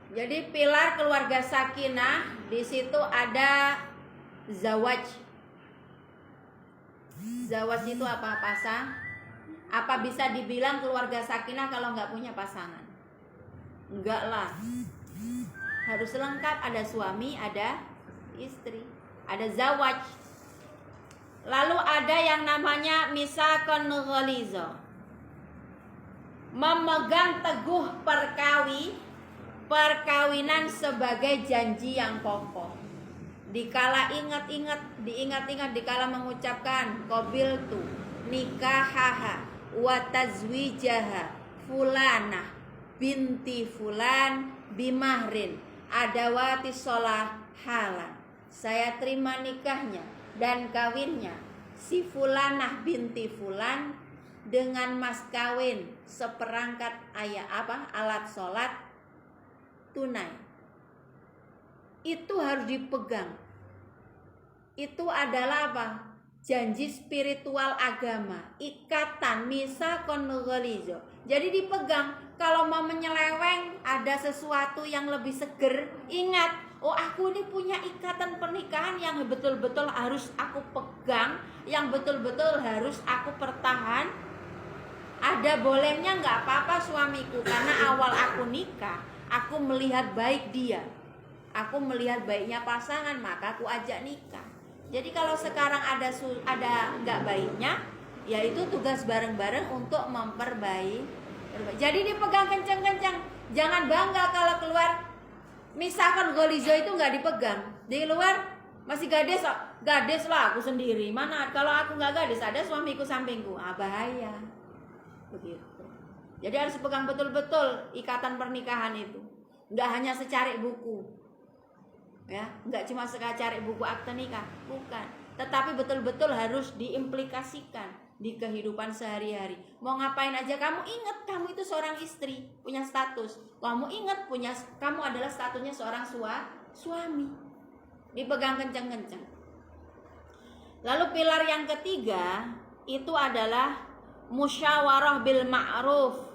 Jadi pilar keluarga sakinah di situ ada zawaj. Zawaj itu apa? Pasang. Apa bisa dibilang keluarga sakinah kalau nggak punya pasangan? Enggak lah. Harus lengkap, ada suami, ada istri, ada zawaj. Lalu ada yang namanya misakon ghaliza. Memegang teguh perkawinan sebagai janji yang kokoh. Dikala diingat-ingat dikala mengucapkan qabiltu nikahaha wa tazwijaha fulanah binti fulan bimahrin adawati sholah halan. Saya terima nikahnya dan kawinnya si fulanah binti fulan dengan mas kawin seperangkat alat sholat tunai. Itu harus dipegang. Itu adalah apa? Janji spiritual agama, ikatan misakon ghaliza. Jadi dipegang. Kalau mau menyeleweng, ada sesuatu yang lebih seger, ingat, oh aku ini punya ikatan pernikahan yang betul-betul harus aku pegang, yang betul-betul harus aku pertahan. Ada bolehnya nggak apa-apa suamiku, karena awal aku nikah, aku melihat baik dia, aku melihat baiknya pasangan, maka aku ajak nikah. Jadi kalau sekarang ada nggak baiknya, yaitu tugas bareng-bareng untuk memperbaiki. Jadi dipegang kencang-kencang. Jangan bangga kalau keluar misalkan ghaliza itu nggak dipegang. Di luar masih gadis lah aku sendiri. Mana kalau aku nggak gadis, ada suamiku sampingku, bahaya. Begitu. Jadi harus pegang betul-betul ikatan pernikahan itu. Nggak hanya secari buku, ya, nggak cuma cari buku akte nikah, bukan. Tetapi betul-betul harus diimplikasikan di kehidupan sehari-hari. Mau ngapain aja kamu ingat kamu itu seorang istri, punya status. Kamu ingat kamu adalah statusnya seorang suami. Dipegang kencang-kencang. Lalu pilar yang ketiga itu adalah musyawarah bil ma'ruf.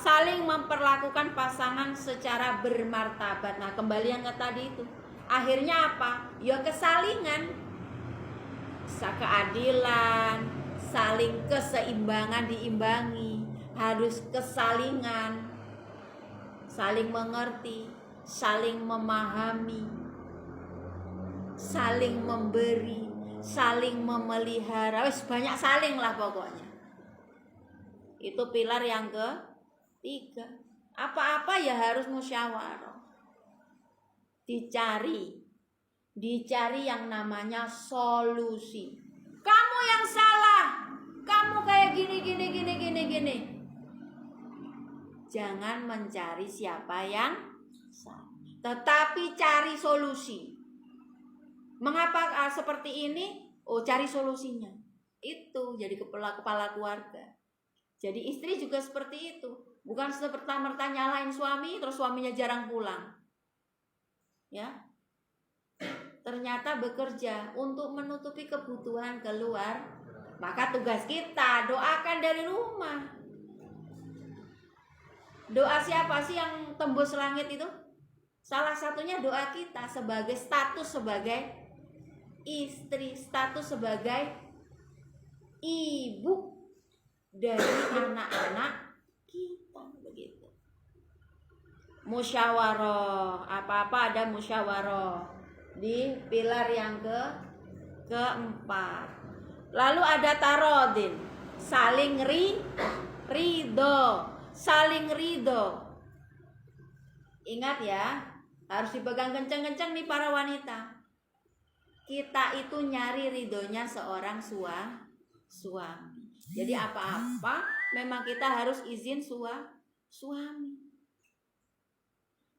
Saling memperlakukan pasangan secara bermartabat. Nah, kembali yang ke tadi itu. Akhirnya apa? Ya kesalingan, keadilan, saling keseimbangan diimbangi, harus kesalingan, saling mengerti, saling memahami, saling memberi, saling memelihara, banyak saling lah pokoknya. Itu pilar yang ketiga. Apa-apa ya harus musyawarah. Dicari yang namanya solusi. Kamu yang salah, kamu kayak gini. Jangan mencari siapa yang salah, tetapi cari solusi. Mengapa seperti ini? Cari solusinya. Itu jadi kepala keluarga. Jadi istri juga seperti itu. Bukan seperti-merta nyalain suami terus suaminya jarang pulang. Ya. Ternyata bekerja untuk menutupi kebutuhan keluar. Maka tugas kita doakan dari rumah. Doa siapa sih yang tembus langit itu? Salah satunya doa kita sebagai status sebagai istri, status sebagai ibu dari anak-anak kita, begitu. Musyawarah, apa-apa ada musyawarah di pilar yang keempat. Lalu ada tarodin, saling ridho. Ingat ya, harus dipegang kencang-kencang nih para wanita. Kita itu nyari ridhonya seorang suami. Jadi apa-apa memang kita harus izin suami.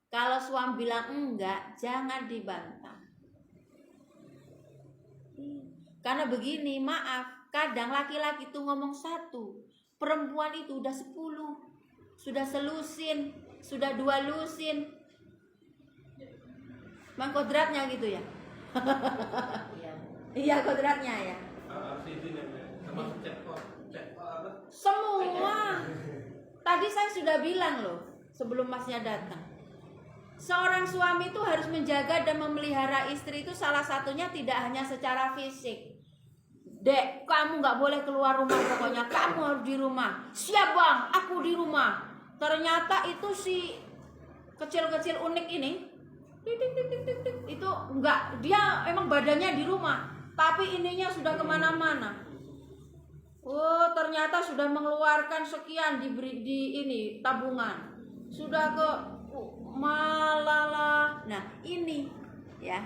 Kalau suami bilang enggak, jangan dibantah. Karena begini, maaf, kadang laki-laki itu ngomong satu, perempuan itu udah 10, sudah selusin, sudah 2 lusin. Mang kodratnya gitu ya? Iya kodratnya ya. Semua. Tadi saya sudah bilang loh, sebelum masnya datang. Seorang suami itu harus menjaga dan memelihara istri itu salah satunya tidak hanya secara fisik. Dek, kamu nggak boleh keluar rumah pokoknya, kamu harus di rumah. Siap bang, aku di rumah. Ternyata itu si kecil-kecil unik ini, itu nggak, dia emang badannya di rumah, tapi ininya sudah kemana-mana. Oh, ternyata sudah mengeluarkan sekian di ini tabungan, sudah ke malala. Nah ini ya,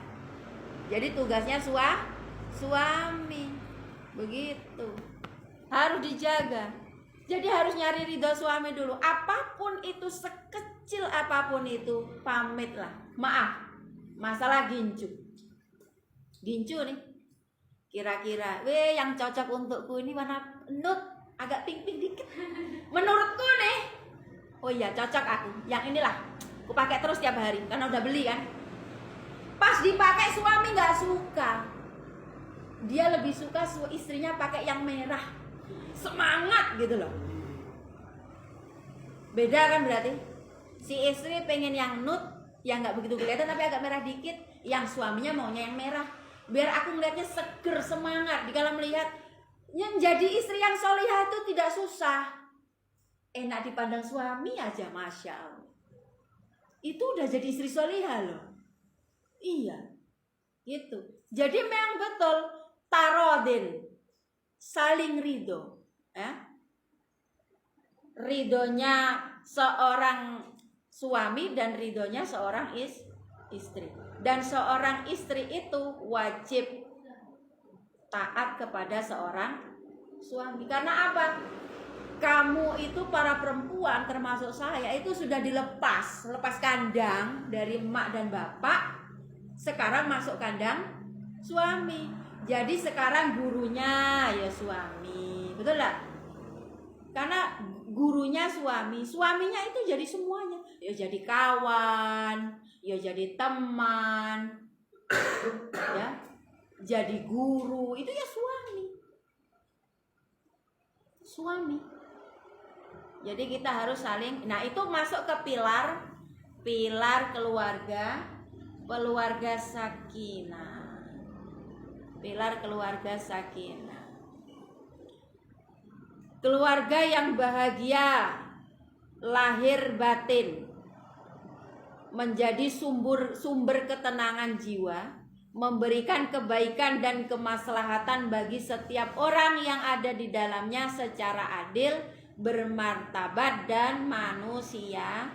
jadi tugasnya suami. Begitu, harus dijaga. Jadi harus nyari ridho suami dulu. Apapun itu, sekecil apapun itu, pamitlah. Maaf, masalah gincu nih, kira-kira yang cocok untukku ini warna nude, agak pink-pink dikit. Menurutku nih, oh iya cocok aku, yang inilah aku pakai terus tiap hari karena udah beli kan. Pas dipakai suami nggak suka, dia lebih suka istrinya pakai yang merah, semangat gitu loh. Beda kan berarti. Si istri pengen yang nude, yang nggak begitu kelihatan tapi agak merah dikit. Yang suaminya maunya yang merah, biar aku melihatnya seger, semangat. Dikala melihat yang jadi istri yang solihah itu tidak susah, enak dipandang suami aja, masya Allah. Itu udah jadi istri solihah loh. Iya, gitu. Jadi memang betul. Tarodin, saling ridho, ridhonya seorang suami dan ridhonya seorang istri. Dan seorang istri itu wajib taat kepada seorang suami. Karena apa? Kamu itu para perempuan termasuk saya itu sudah lepas kandang dari emak dan bapak, sekarang masuk kandang suami. Jadi sekarang gurunya ya suami, betul gak? Karena gurunya suami, suaminya itu jadi semuanya. Ya jadi kawan, ya jadi teman, ya jadi guru, itu ya suami. Jadi kita harus saling, nah itu masuk ke pilar keluarga sakinah. Pilar keluarga sakinah. Keluarga yang bahagia lahir batin, menjadi sumber ketenangan jiwa, memberikan kebaikan dan kemaslahatan bagi setiap orang yang ada di dalamnya secara adil, bermartabat dan manusiawi.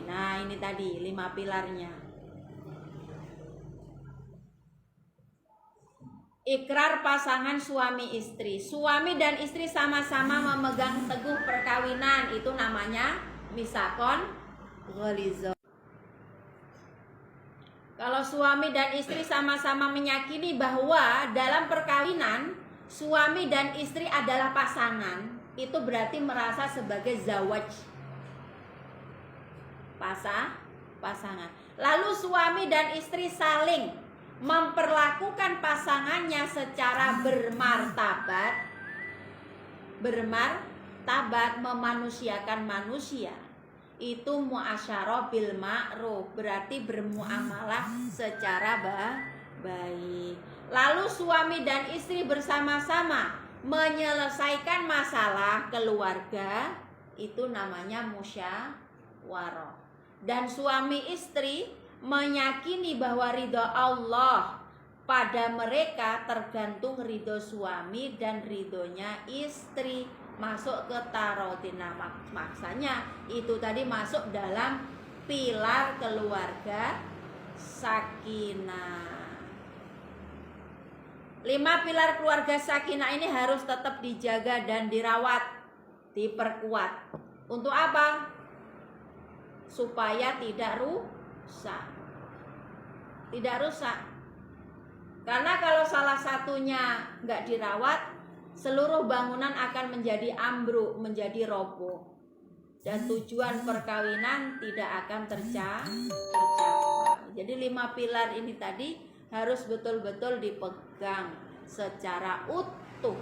Nah, ini tadi 5 pilarnya. Ikrar pasangan suami istri. Suami dan istri sama-sama memegang teguh perkawinan, itu namanya misakon ghalizo. Kalau suami dan istri sama-sama meyakini bahwa dalam perkawinan suami dan istri adalah pasangan, itu berarti merasa sebagai zawaj, pasangan. Lalu suami dan istri saling memperlakukan pasangannya secara bermartabat, memanusiakan manusia. Itu muasyarah bil ma'ruf, berarti bermuamalah secara baik. Lalu suami dan istri bersama-sama menyelesaikan masalah keluarga, itu namanya musyawarah. Dan suami istri meyakini bahwa ridho Allah pada mereka tergantung ridho suami dan ridhonya istri, masuk ke tarodina. Maksanya itu tadi masuk dalam pilar keluarga sakinah. 5 pilar keluarga sakinah ini harus tetap dijaga dan dirawat, diperkuat. Untuk apa? Supaya tidak rusak. Karena kalau salah satunya nggak dirawat, seluruh bangunan akan menjadi ambruk, menjadi roboh, dan tujuan perkawinan tidak akan tercapai. Jadi 5 pilar ini tadi harus betul-betul dipegang secara utuh.